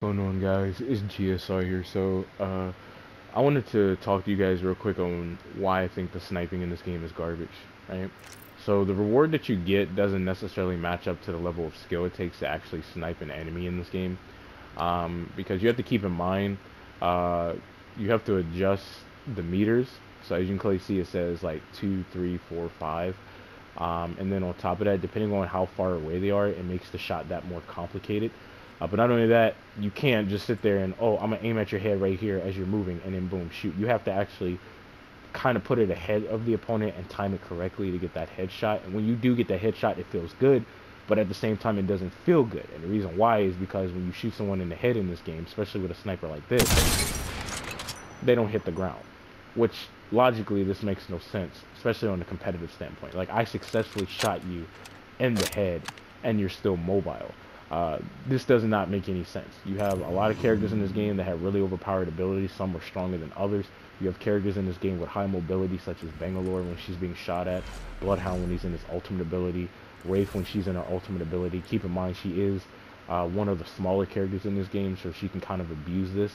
Going on, guys? It's GSR here. I wanted to talk to you guys real quick on why I think the sniping in this game is garbage, right? So the reward that you get doesn't necessarily match up to the level of skill it takes to actually snipe an enemy in this game. Because you have to keep in mind, uh, you have to adjust the meters. So as you can clearly see, it says like 2, 3, 4, 5. And then on top of that, depending on how far away they are, it makes the shot that more complicated. But not only that, you can't just sit there and, oh, I'm going to aim at your head right here as you're moving and then boom, shoot. You have to actually kind of put it ahead of the opponent and time it correctly to get that headshot. And when you do get that headshot, it feels good, but at the same time, it doesn't feel good. And the reason why is because when you shoot someone in the head in this game, especially with a sniper like this, they don't hit the ground. Which, logically, this makes no sense, especially on a competitive standpoint. Like, I successfully shot you in the head, and you're still mobile. This does not make any sense. You have a lot of characters in this game that have really overpowered abilities. Some are stronger than others. You have characters in this game with high mobility, such as Bangalore when she's being shot at, Bloodhound when he's in his ultimate ability, Wraith when she's in her ultimate ability. Keep in mind, she is one of the smaller characters in this game, so she can kind of abuse this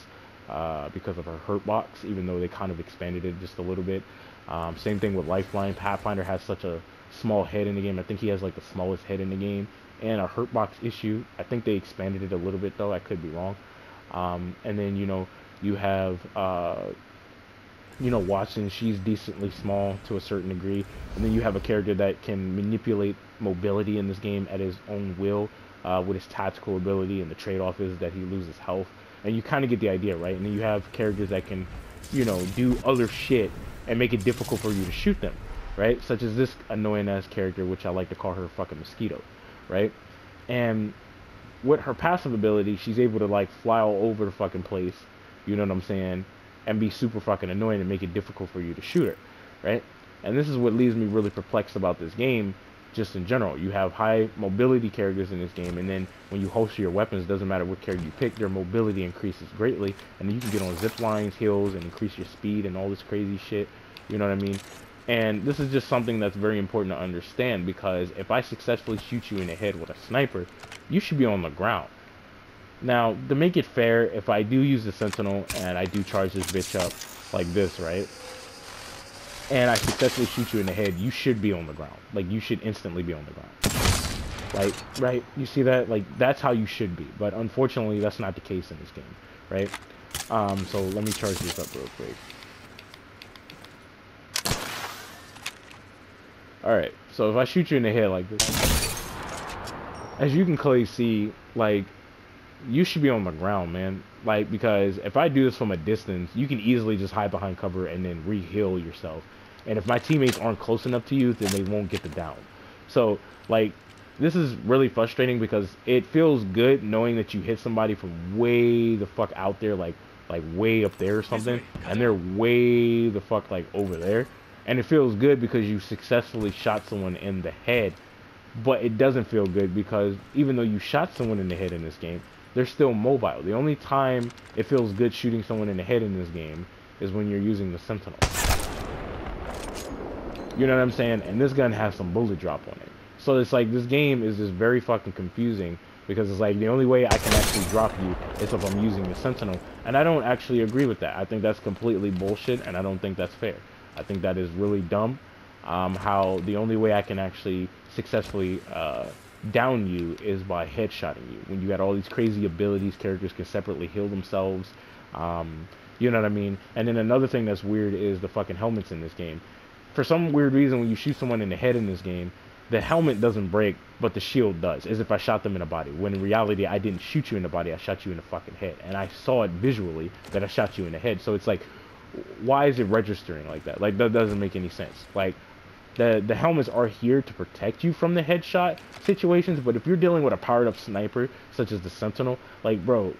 because of her hurt box, even though they kind of expanded it just a little bit. Same thing with Lifeline. Pathfinder has such a small head in the game. I think he has like the smallest head in the game. And a hurt box issue. I think they expanded it a little bit though. I could be wrong. And then you have Watson. She's decently small to a certain degree. And then you have a character that can manipulate mobility in this game at his own will with his tactical ability. And the trade-off is that he loses health. And you kind of get the idea, right? And then you have characters that can, do other shit and make it difficult for you to shoot them, right? Such as this annoying ass character, which I like to call her fucking Mosquito, right? And with her passive ability, she's able to like fly all over the fucking place, you know what I'm saying, and be super fucking annoying and make it difficult for you to shoot her, right? And this is what leaves me really perplexed about this game, just in general. You have high mobility characters in this game, and then when you holster your weapons, doesn't matter what character you pick, their mobility increases greatly, and then you can get on zip lines, hills, and increase your speed and all this crazy shit, you know what I mean? And this is just something that's very important to understand, because if I successfully shoot you in the head with a sniper, you should be on the ground. Now, to make it fair, if I do use the Sentinel and I do charge this bitch up like this, right? And I successfully shoot you in the head, you should be on the ground. Like, you should instantly be on the ground. Like, right? You see that? Like, that's how you should be. But unfortunately, that's not the case in this game, right? So let me charge this up real quick. Alright, so if I shoot you in the head like this, as you can clearly see, like, you should be on the ground, man. Like, because if I do this from a distance, you can easily just hide behind cover and then re-heal yourself. And if my teammates aren't close enough to you, then they won't get the down. So, like, this is really frustrating because it feels good knowing that you hit somebody from way the fuck out there, like way up there or something, and they're way the fuck, like, over there. And it feels good because you successfully shot someone in the head. But it doesn't feel good because even though you shot someone in the head in this game, they're still mobile. The only time it feels good shooting someone in the head in this game is when you're using the Sentinel. You know what I'm saying? And this gun has some bullet drop on it. So it's like, this game is just very fucking confusing, because it's like the only way I can actually drop you is if I'm using the Sentinel. And I don't actually agree with that. I think that's completely bullshit, and I don't think that's fair. I think that is really dumb. How the only way I can actually successfully down you is by headshotting you. When you got all these crazy abilities, characters can separately heal themselves. You know what I mean? And then another thing that's weird is the fucking helmets in this game. For some weird reason, when you shoot someone in the head in this game, the helmet doesn't break, but the shield does, as if I shot them in the body. When in reality, I didn't shoot you in the body, I shot you in the fucking head. And I saw it visually that I shot you in the head. So it's like, why is it registering like that? Like, that doesn't make any sense. Like, the helmets are here to protect you from the headshot situations, but if you're dealing with a powered up sniper such as the Sentinel, like, bro,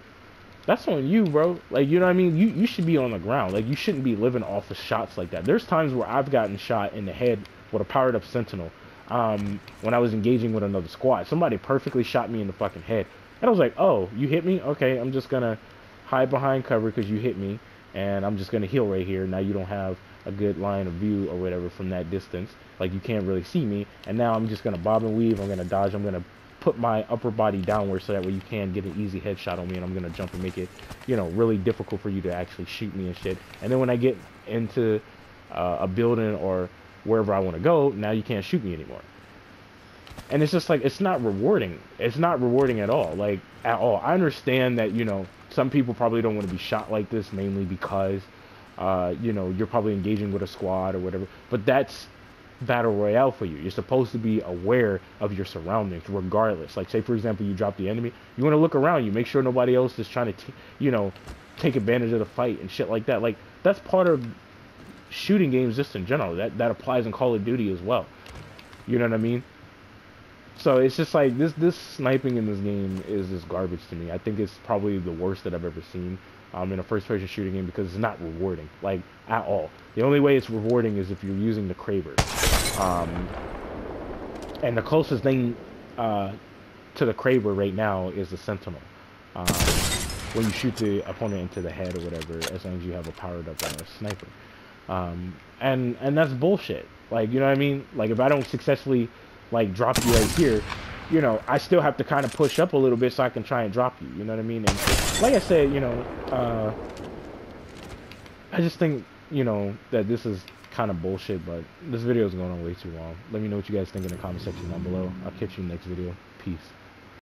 that's on you, bro. Like, you know what I mean? You should be on the ground. Like, you shouldn't be living off of shots like that. There's times where I've gotten shot in the head with a powered up Sentinel when I was engaging with another squad. Somebody perfectly shot me in the fucking head, and I was like, oh, you hit me? Okay, I'm just gonna hide behind cover because you hit me, and I'm just gonna heal right here. Now you don't have a good line of view or whatever from that distance. Like, you can't really see me, and now I'm just gonna bob and weave. I'm gonna dodge. I'm gonna put my upper body downward so that way you can get an easy headshot on me, and I'm gonna jump and make it, you know, really difficult for you to actually shoot me and shit. And then when I get into a building or wherever I want to go, now you can't shoot me anymore. And it's just like, it's not rewarding. It's not rewarding at all, like at all. I understand that, you know, some people probably don't want to be shot like this, mainly because you know, you're probably engaging with a squad or whatever, but that's battle royale for you. You're supposed to be aware of your surroundings regardless. Like, say for example, you drop the enemy, you want to look around you, make sure nobody else is trying to you know, take advantage of the fight and shit like that. Like, that's part of shooting games just in general. That applies in Call of Duty as well, you know what I mean? So it's just like, this sniping in this game is just garbage to me. I think it's probably the worst that I've ever seen in a first-person shooting game, because it's not rewarding, like, at all. The only way it's rewarding is if you're using the Kraber. And the closest thing to the Kraber right now is the Sentinel. When you shoot the opponent into the head or whatever, as long as you have a powered-up sniper. And that's bullshit. Like, you know what I mean? Like, if I don't successfully, like, drop you right here, you know, I still have to kind of push up a little bit so I can try and drop you, you know what I mean? And like I said, you know, I just think, you know, that this is kind of bullshit, but this video is going on way too long. Let me know what you guys think in the comment section down below. I'll catch you in the next video. Peace.